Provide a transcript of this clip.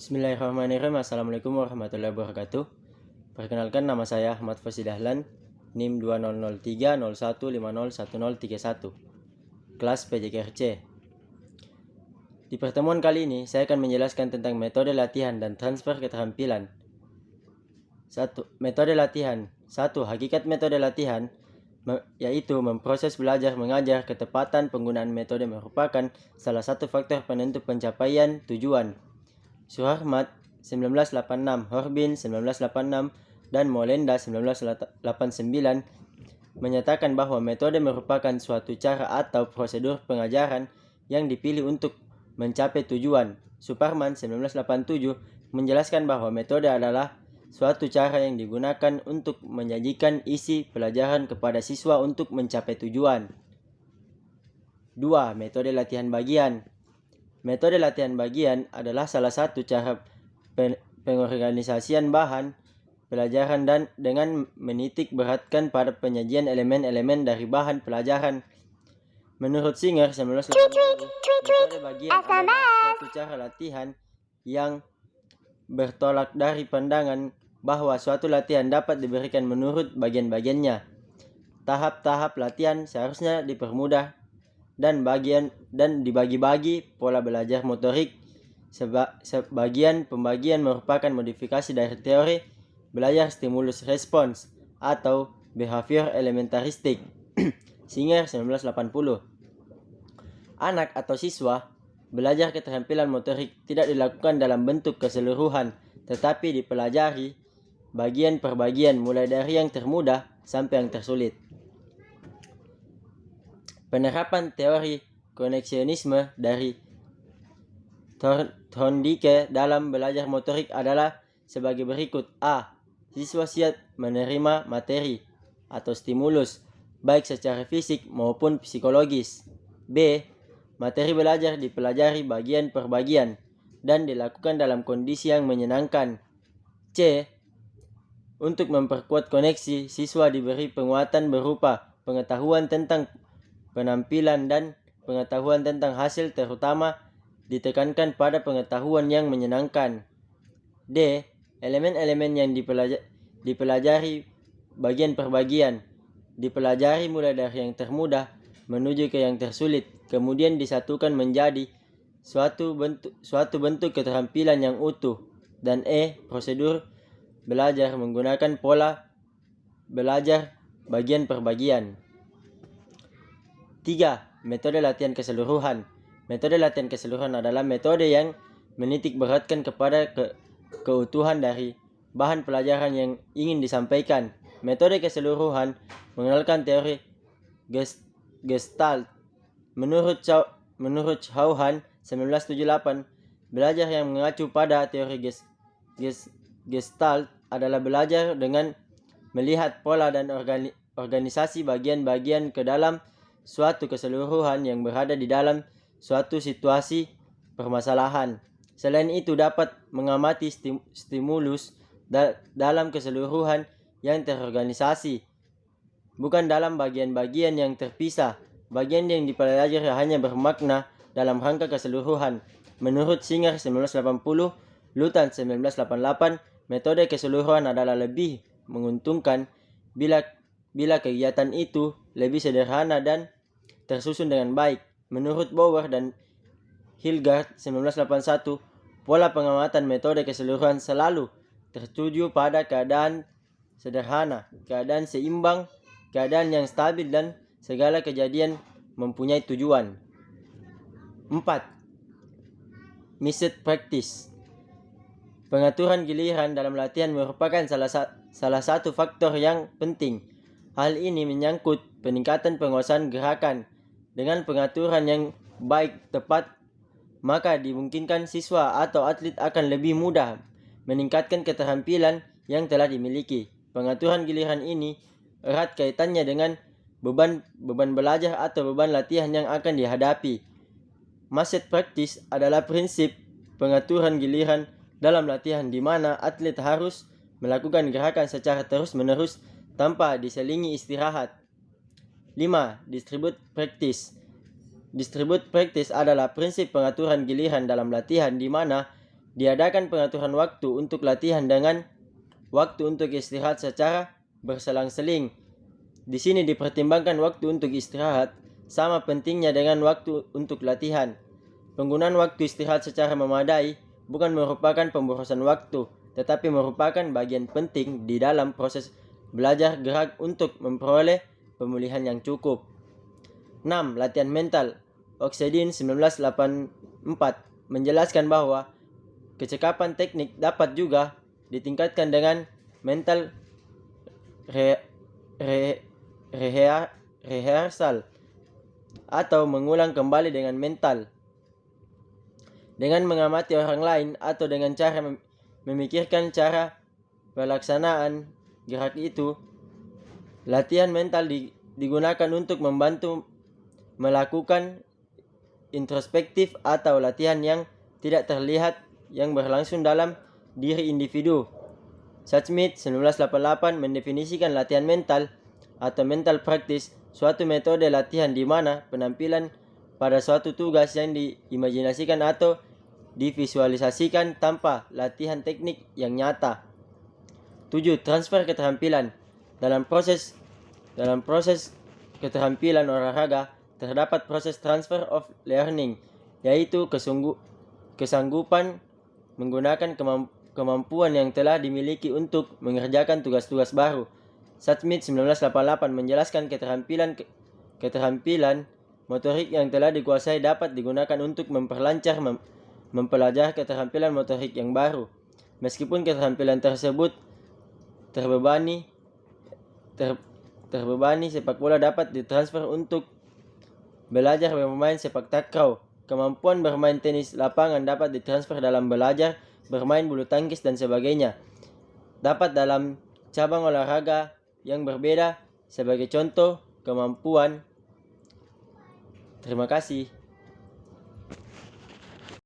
Bismillahirrahmanirrahim. Assalamualaikum warahmatullahi wabarakatuh. Perkenalkan, nama saya Ahmad Fasid Dahlan, NIM 200301501031, kelas PJKRC. Di pertemuan kali ini, saya akan menjelaskan tentang metode latihan dan transfer keterampilan. 1. Metode latihan. 1. Hakikat metode latihan yaitu memproses belajar mengajar. Ketepatan penggunaan metode merupakan salah satu faktor penentu pencapaian tujuan. Suharmat 1986, Horbin 1986, dan Molenda 1989 menyatakan bahwa metode merupakan suatu cara atau prosedur pengajaran yang dipilih untuk mencapai tujuan. Suparman 1987 menjelaskan bahwa metode adalah suatu cara yang digunakan untuk menyajikan isi pelajaran kepada siswa untuk mencapai tujuan. 2. Metode latihan bagian. Metode latihan bagian adalah salah satu cara pengorganisasian bahan pelajaran dan dengan menitik beratkan pada penyajian elemen-elemen dari bahan pelajaran. Menurut Singer 1980, metode bagian adalah suatu cara latihan yang bertolak dari pandangan bahwa suatu latihan dapat diberikan menurut bagian-bagiannya. Tahap-tahap latihan seharusnya dipermudah dan dibagi-bagi pola belajar motorik. Sebagian pembagian merupakan modifikasi dari teori belajar stimulus respons atau behavior elementaristik. Singer 1980. Anak atau siswa belajar keterampilan motorik tidak dilakukan dalam bentuk keseluruhan, tetapi dipelajari bagian per bagian mulai dari yang termudah sampai yang tersulit. Penerapan teori koneksionisme dari Thorndike dalam belajar motorik adalah sebagai berikut. A. Siswa siap menerima materi atau stimulus, baik secara fisik maupun psikologis. B. Materi belajar dipelajari bagian per bagian dan dilakukan dalam kondisi yang menyenangkan. C. Untuk memperkuat koneksi, siswa diberi penguatan berupa pengetahuan tentang penampilan dan pengetahuan tentang hasil, terutama ditekankan pada pengetahuan yang menyenangkan. D. Elemen-elemen yang dipelajari bagian per bagian dipelajari mulai dari yang termudah menuju ke yang tersulit, kemudian disatukan menjadi suatu bentuk keterampilan yang utuh. Dan E. Prosedur belajar menggunakan pola belajar bagian per bagian. 3. Metode latihan keseluruhan. Metode latihan keseluruhan adalah metode yang menitik beratkan kepada keutuhan dari bahan pelajaran yang ingin disampaikan. Metode keseluruhan mengenalkan teori Gestalt. Menurut Chauhan 1978, belajar yang mengacu pada teori Gestalt adalah belajar dengan melihat pola dan organisasi bagian-bagian ke dalam suatu keseluruhan yang berada di dalam suatu situasi permasalahan. Selain itu, dapat mengamati stimulus dalam keseluruhan yang terorganisasi, bukan dalam bagian-bagian yang terpisah. Bagian yang dipelajari hanya bermakna dalam rangka keseluruhan. Menurut Singer 1980, Lutan 1988, metode keseluruhan adalah lebih menguntungkan bila kegiatan itu lebih sederhana dan tersusun dengan baik. Menurut Bauer dan Hilgard 1981, pola pengamatan metode keseluruhan selalu tertuju pada keadaan sederhana, keadaan seimbang, keadaan yang stabil, dan segala kejadian mempunyai tujuan. 4. Method practice. Pengaturan giliran dalam latihan merupakan salah satu faktor yang penting. Hal ini menyangkut peningkatan penguasaan gerakan. Dengan pengaturan yang baik tepat, maka dimungkinkan siswa atau atlet akan lebih mudah meningkatkan keterampilan yang telah dimiliki. Pengaturan giliran ini erat kaitannya dengan beban belajar atau beban latihan yang akan dihadapi. Method practice adalah prinsip pengaturan giliran dalam latihan di mana atlet harus melakukan gerakan secara terus-menerus tanpa diselingi istirahat. 5. Distribute practice adalah prinsip pengaturan giliran dalam latihan di mana Diadakan pengaturan waktu untuk latihan dengan waktu untuk istirahat secara berselang-seling. Di sini dipertimbangkan waktu untuk istirahat sama pentingnya dengan waktu untuk latihan. Penggunaan waktu istirahat secara memadai bukan merupakan pemborosan waktu, tetapi merupakan bagian penting di dalam proses belajar gerak untuk memperoleh pemulihan yang cukup. 6. Latihan mental. Oxedin 1984 menjelaskan bahwa kecekapan teknik dapat juga ditingkatkan dengan mental rehearsal atau mengulang kembali dengan mental. Dengan mengamati orang lain atau dengan cara memikirkan cara pelaksanaan gerak itu, latihan mental digunakan untuk membantu melakukan introspektif atau latihan yang tidak terlihat yang berlangsung dalam diri individu. Smith 1988 mendefinisikan latihan mental atau mental practice, suatu metode latihan di mana penampilan pada suatu tugas yang diimajinasikan atau divisualisasikan tanpa latihan teknik yang nyata. 7. Transfer keterampilan. Dalam proses keterampilan olahraga terdapat proses transfer of learning, yaitu kesanggupan menggunakan kemampuan yang telah dimiliki untuk mengerjakan tugas-tugas baru. Smith 1988 menjelaskan keterampilan motorik yang telah dikuasai dapat digunakan untuk memperlancar mempelajari keterampilan motorik yang baru. Meskipun keterampilan tersebut terbebani, sepak bola dapat ditransfer untuk belajar bermain sepak takraw. Kemampuan bermain tenis lapangan dapat ditransfer dalam belajar bermain bulu tangkis dan sebagainya. Dapat dalam cabang olahraga yang berbeda. Sebagai contoh kemampuan. Terima kasih.